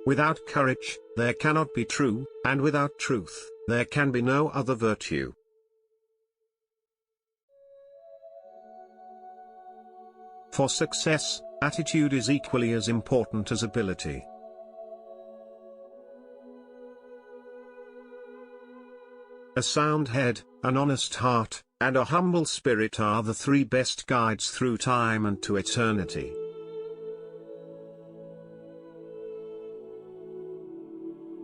Without courage, there cannot be true, and without truth, there can be no other virtue. For success, attitude is equally as important as ability. A sound head, an honest heart, and a humble spirit are the three best guides through time and to eternity.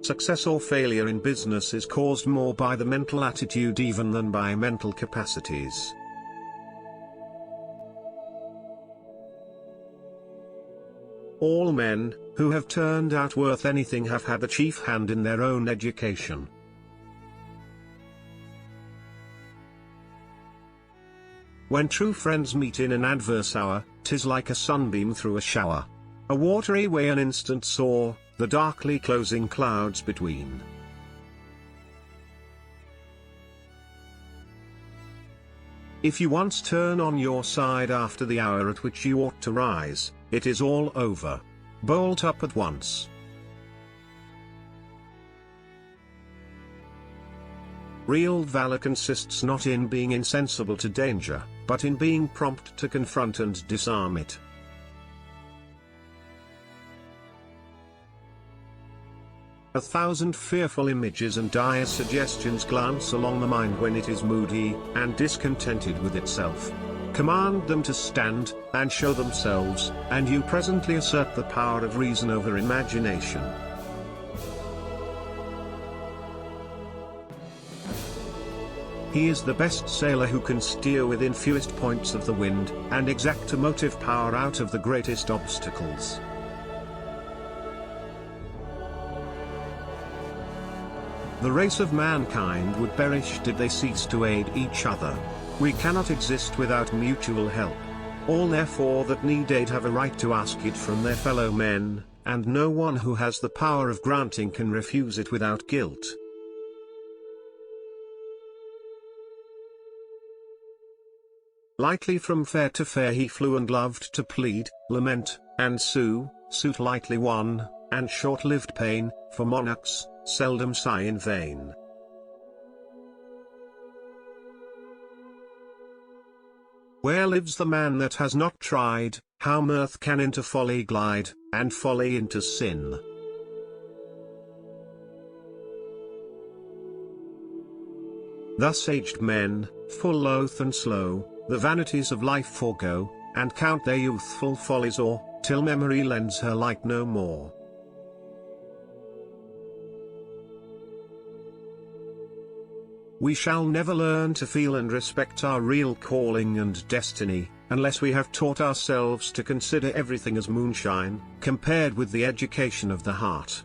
Success or failure in business is caused more by the mental attitude even than by mental capacities. All men, who have turned out worth anything, have had the chief hand in their own education. When true friends meet in an adverse hour, 'tis like a sunbeam through a shower. A watery way an instant saw, the darkly closing clouds between. If you once turn on your side after the hour at which you ought to rise, it is all over. Bolt up at once. Real valor consists not in being insensible to danger, but in being prompt to confront and disarm it. A thousand fearful images and dire suggestions glance along the mind when it is moody and discontented with itself. Command them to stand, and show themselves, and you presently assert the power of reason over imagination. He is the best sailor who can steer within fewest points of the wind, and exact a motive power out of the greatest obstacles. The race of mankind would perish did they cease to aid each other. We cannot exist without mutual help. All therefore that need aid have a right to ask it from their fellow men, and no one who has the power of granting can refuse it without guilt. Lightly from fair to fair he flew and loved to plead, lament, and sue, suit lightly won, and short-lived pain, for monarchs seldom sigh in vain. Where lives the man that has not tried, how mirth can into folly glide, and folly into sin? Thus aged men, full loath and slow, the vanities of life forego, and count their youthful follies o'er, till memory lends her light no more. We shall never learn to feel and respect our real calling and destiny, unless we have taught ourselves to consider everything as moonshine, compared with the education of the heart.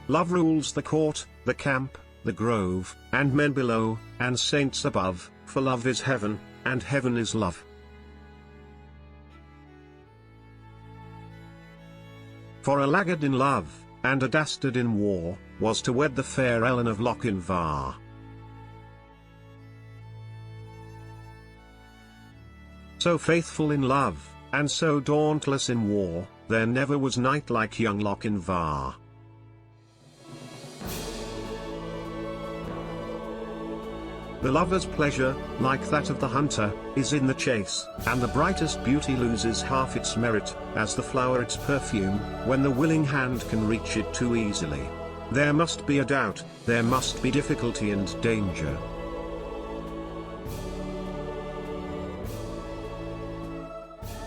Love rules the court, the camp, the grove, and men below, and saints above, for love is heaven, and heaven is love. For a laggard in love, and a dastard in war, was to wed the fair Ellen of Lochinvar. So faithful in love, and so dauntless in war, there never was knight like young Lochinvar. The lover's pleasure, like that of the hunter, is in the chase, and the brightest beauty loses half its merit, as the flower its perfume, when the willing hand can reach it too easily. There must be a doubt, there must be difficulty and danger.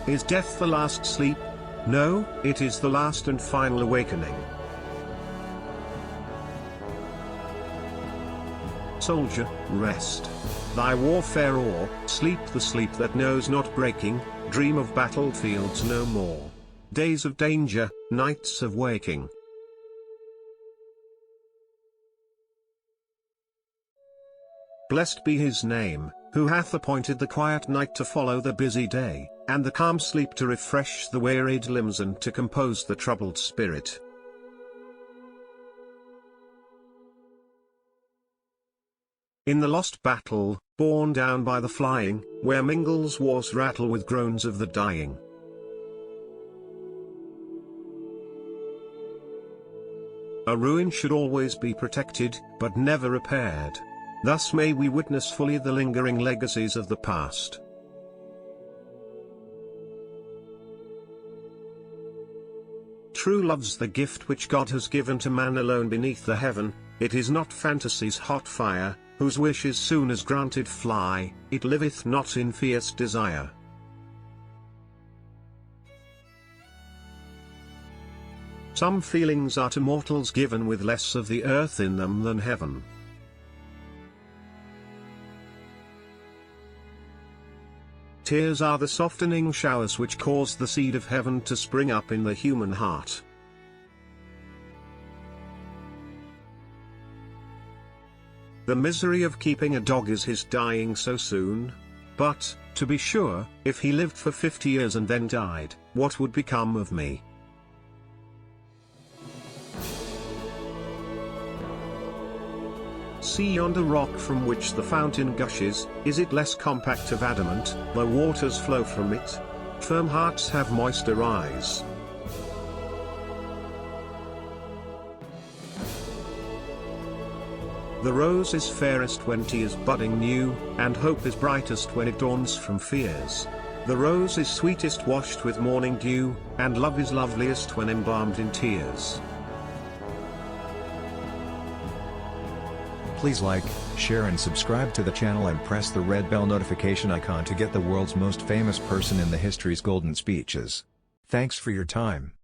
Is death the last sleep? No, it is the last and final awakening. Soldier, rest thy warfare o'er, sleep the sleep that knows not breaking, dream of battlefields no more. Days of danger, nights of waking. Blessed be his name, who hath appointed the quiet night to follow the busy day, and the calm sleep to refresh the wearied limbs and to compose the troubled spirit. In the lost battle, borne down by the flying, where mingles war's rattle with groans of the dying, A ruin should always be protected, but never repaired. Thus may we witness fully the lingering legacies of the past. True love's the gift which God has given to man alone beneath the heaven. It is not fantasy's hot fire, whose wishes soon as granted fly. It liveth not in fierce desire. Some feelings are to mortals given with less of the earth in them than heaven. Tears are the softening showers which cause the seed of heaven to spring up in the human heart. The misery of keeping a dog is his dying so soon. But, to be sure, if he lived for 50 years and then died, what would become of me? See yonder rock from which the fountain gushes, is it less compact of adamant, though waters flow from it? Firm hearts have moister eyes. The rose is fairest when 'tis budding new, and hope is brightest when it dawns from fears. The rose is sweetest washed with morning dew, and love is loveliest when embalmed in tears. Please like, share and subscribe to the channel and press the red bell notification icon to get the world's most famous person in the history's golden speeches. Thanks for your time.